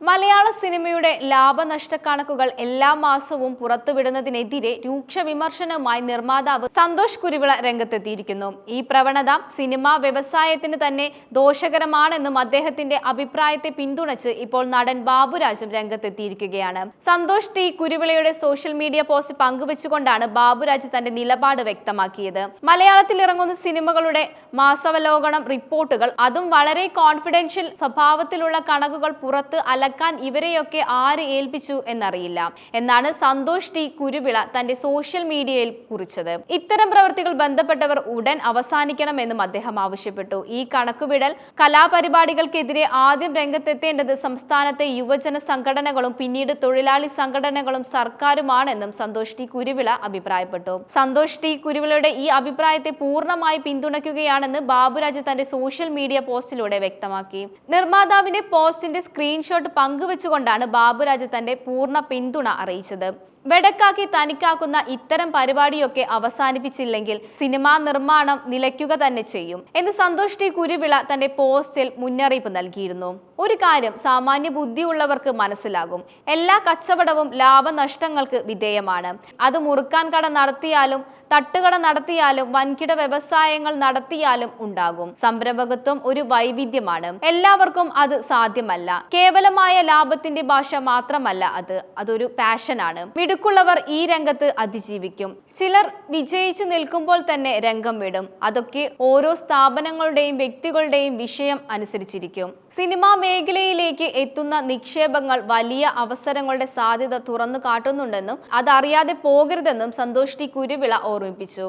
മലയാള സിനിമയുടെ ലാഭനഷ്ട കണക്കുകൾ എല്ലാ മാസവും പുറത്തുവിടുന്നതിനെതിരെ രൂക്ഷ വിമർശനവുമായി നിർമ്മാതാവ് സന്തോഷ് കുരുവിള രംഗത്തെത്തിയിരിക്കുന്നു. ഈ പ്രവണത സിനിമാ വ്യവസായത്തിന് തന്നെ ദോഷകരമാണെന്നും അദ്ദേഹത്തിന്റെ അഭിപ്രായത്തെ പിന്തുണച്ച് ഇപ്പോൾ നടൻ ബാബുരാജും രംഗത്തെത്തിയിരിക്കുകയാണ്. സന്തോഷ് ടി കുരുവിളയുടെ സോഷ്യൽ മീഡിയ പോസ്റ്റ് പങ്കുവെച്ചുകൊണ്ടാണ് ബാബുരാജ് തന്റെ നിലപാട് വ്യക്തമാക്കിയത്. മലയാളത്തിൽ ഇറങ്ങുന്ന സിനിമകളുടെ മാസാവലോകനം റിപ്പോർട്ടുകൾ, അതും വളരെ കോൺഫിഡൻഷ്യൽ സ്വഭാവത്തിലുള്ള കണക്കുകൾ പുറത്ത് ഇവരെയൊക്കെ ആര് ഏൽപ്പിച്ചു എന്നറിയില്ല എന്നാണ് സന്തോഷ് ടി കുരുവിള തന്റെ സോഷ്യൽ മീഡിയയിൽ കുറിച്ചത്. ഇത്തരം പ്രവൃത്തികൾ ബന്ധപ്പെട്ടവർ ഉടൻ അവസാനിക്കണമെന്നും അദ്ദേഹം ആവശ്യപ്പെട്ടു. ഈ കണക്കുവിടൽ കലാപരിപാടികൾക്കെതിരെ ആദ്യം രംഗത്തെത്തേണ്ടത് സംസ്ഥാനത്തെ യുവജന സംഘടനകളും പിന്നീട് തൊഴിലാളി സംഘടനകളും സർക്കാരുമാണെന്നും സന്തോഷ് ടി കുരുവിള അഭിപ്രായപ്പെട്ടു. സന്തോഷ് ടി കുരുവിളയുടെ ഈ അഭിപ്രായത്തെ പൂർണ്ണമായി പിന്തുണയ്ക്കുകയാണെന്ന് ബാബുരാജ് തന്റെ സോഷ്യൽ മീഡിയ പോസ്റ്റിലൂടെ വ്യക്തമാക്കി. നിർമ്മാതാവിന്റെ പോസ്റ്റിന്റെ സ്ക്രീൻഷോട്ട് പങ്കുവെച്ചുകൊണ്ടാണ് ബാബുരാജ് തന്റെ പൂർണ്ണ പിന്തുണ അറിയിച്ചത്. വെടക്കാക്കി തനിക്കാക്കുന്ന ഇത്തരം പരിപാടിയൊക്കെ അവസാനിപ്പിച്ചില്ലെങ്കിൽ സിനിമാ നിർമ്മാണം നിലയ്ക്കുക തന്നെ ചെയ്യും എന്ന് സന്തോഷ് ടി കുരുവിള തന്റെ പോസ്റ്റിൽ മുന്നറിയിപ്പ് നൽകിയിരുന്നു. ഒരു കാര്യം സാമാന്യ ബുദ്ധിയുള്ളവർക്ക് മനസ്സിലാകും. എല്ലാ കച്ചവടവും ലാഭനഷ്ടങ്ങൾക്ക് വിധേയമാണ്. അത് മുറുക്കാൻ കട നടത്തിയാലും തട്ടുകട നടത്തിയാലും വൻകിട വ്യവസായങ്ങൾ നടത്തിയാലും ഉണ്ടാകും. സംരംഭകത്വം ഒരു വൈവിധ്യമാണ്. എല്ലാവർക്കും അത് സാധ്യമല്ല. കേവലമായ ലാഭത്തിന്റെ ഭാഷ മാത്രമല്ല അതൊരു പാഷനാണ്. മിടുക്കുള്ളവർ ഈ രംഗത്ത് അതിജീവിക്കും. ചിലർ വിജയിച്ചു നിൽക്കുമ്പോൾ തന്നെ രംഗം വിടും. അതൊക്കെ ഓരോ സ്ഥാപനങ്ങളുടെയും വ്യക്തികളുടെയും വിഷയം അനുസരിച്ചിരിക്കും. സിനിമാ മേഖലയിലേക്ക് എത്തുന്ന നിക്ഷേപങ്ങൾ വലിയ അവസരങ്ങളുടെ സാധ്യത തുറന്നു കാട്ടുന്നുണ്ടെന്നും അതറിയാതെ പോകരുതെന്നും സന്തോഷ് ടി കുരുവിള ഓർമ്മിപ്പിച്ചു.